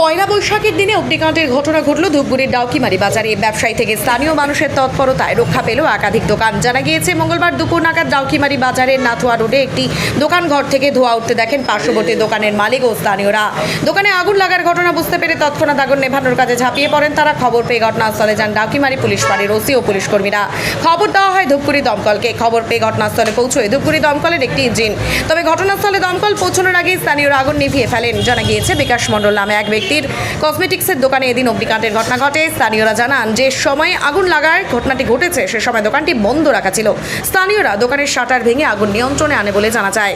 পয়লা বৈশাখের দিনে অগ্নিকাণ্ডের ঘটনা ঘটল ধূপগুড়ির ডাউকিমারি বাজারে। ব্যবসায়ী থেকে স্থানীয় মানুষের তৎপরতায় রক্ষা পেল একাধিক দোকান। জানা গিয়েছে, মঙ্গলবার দুপুর নাগাদ ডাউকিমারি বাজারের নাথুয়া রোডে একটি দোকান ঘর থেকে ধোঁয়া উঠতে দেখেন পার্শ্ববর্তী দোকানের মালিক ও স্থানীয়রা। দোকানে আগুন লাগার ঘটনা বুঝতে পেরে তৎক্ষণাৎ আগুন নেভানোর কাজে ঝাঁপিয়ে পড়েন তারা। খবর পেয়ে ঘটনাস্থলে যান ডাউকিমারি পুলিশ ফাঁড়ির ওসি ও পুলিশ কর্মীরা। খবর দেওয়া হয় ধূপগুড়ি দমকলকে। খবর পেয়ে ঘটনাস্থলে পৌঁছয় ধূপগুড়ি দমকলের একটি ইঞ্জিন। তবে ঘটনাস্থলে দমকল পৌঁছানোর আগে স্থানীয়রা আগুন নিভিয়ে ফেলেন। জানা গিয়েছে, বিকাশ মণ্ডল নামে এক ব্যক্তির কসমেটিক্সের দোকানে এদিন অগ্নিকাণ্ডের ঘটনা ঘটে। স্থানীয়রা জানান, যে সময় আগুন লাগার ঘটনাটি ঘটেছে সে সময় দোকানটি বন্ধ রাখা ছিল। স্থানীয়রা দোকানের শাটার ভেঙে আগুন নিয়ন্ত্রণে আনে বলে জানা যায়।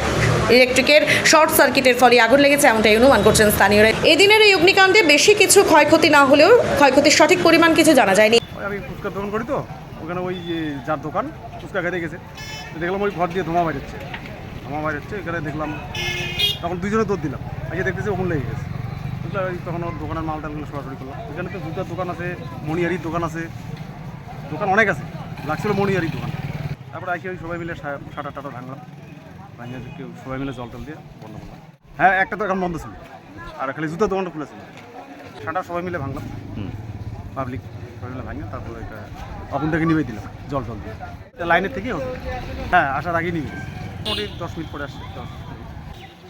ইলেকট্রিকের শর্ট সার্কিটের ফলে আগুন লেগেছে এমনটাই অনুমান করছেন স্থানীয়রা। এদিনের এই অগ্নিকাণ্ডে বেশি কিছু ক্ষয়ক্ষতি না হলেও ক্ষয়ক্ষতির সঠিক পরিমাণ কিছু জানা যায়নি। আমি ফুচকার দোকান করি, তো ওখানে ওই যে যার দোকান ফুচকা খেতে গেছে, দেখলাম ওই ঘর দিয়ে ধোঁয়া বেরোচ্ছে। এখানে দেখলাম, তখন দুইজনে দৌড় দিলাম, আগে দেখতেছি ওখানে লেগে গেছে। বুঝলাম, তখন ওর দোকানের মাল টালগুলো সরাসরি করলাম। এখানে তো জুতার দোকান আছে, মণিহারির দোকান আছে, দোকান অনেক আছে, লাগছিল মণিহারির দোকান। তারপরে আইকে ওই সবাই মিলে শাটার টাটা ভাঙলাম, ভাঙিয়ে কেউ সবাই মিলে জল টল দিয়ে বন্ধ করলাম। হ্যাঁ, একটা দোকান বন্ধ ছিল, আর খালি জুতার দোকানটা খুলে ছিল। শাটার সবাই মিলে ভাঙলাম, পাবলিক সবাই মিলে ভাঙে। তারপরে এটা আগুনটাকে নিভে দিলাম জল টল দিয়ে। লাইনের থেকেই হতো, হ্যাঁ, আসার আগেই নিয়ে গেছে। মোটামুটি 10 মিনিট পরে আসছে।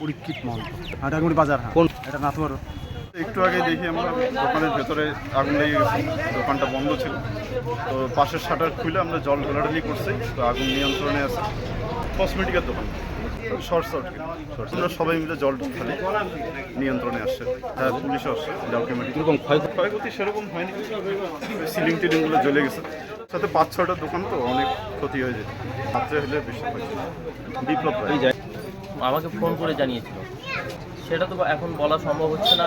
পরীক্ষিত মহন্ত হাটাগুড়ি বাজার। হ্যাঁ, এটা নাথুয়া রোড। একটু আগে দেখি আমরা দোকানের ভেতরে আগুন লেগে গেছে, দোকানটা বন্ধ ছিল। তো পাশের শাটার খুলে আমরা জল ঢোলাঢালি করছি, তো আগুন নিয়ন্ত্রণে আছে। কসমেটিকের দোকান, শর্ট সার্কিট। আমরা সবাই মিলে জল ঢালি নিয়ন্ত্রণে আসছে। হ্যাঁ, পুলিশও আসছে। ডাউকিমারি এরকম ক্ষয়ক্ষতি সেরকম হয়নি, সিলিং টিলিংগুলো জ্বলে গেছে। সাথে 5-6টা দোকান, তো অনেক ক্ষতি হয়ে যেত। রাত্রে হলে বেশি হয়েছে। বিপ্লব আমাকে ফোন করে জানিয়েছিল, সেটা তো এখন বলা সম্ভব হচ্ছে না।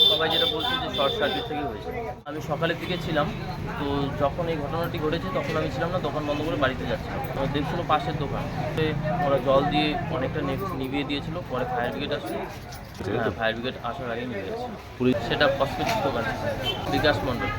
সবাই যেটা বলছে যে শর্ট সার্কিট থেকে হয়েছে। আমি সকালের দিকে ছিলাম, তো যখন এই ঘটনাটি ঘটেছে তখন আমি ছিলাম না, দোকান বন্ধ করে বাড়িতে যাচ্ছিলাম। দেখছিল পাশের দোকান, ওরা জল দিয়ে অনেকটা নিভিয়ে দিয়েছিল। পরে ফায়ার ব্রিগেড আসছে, হ্যাঁ, ফায়ার ব্রিগেড আসার আগেই নিভিয়ে গেছে। সেটা কসমেটিক্স দোকান, বিকাশ মণ্ডল।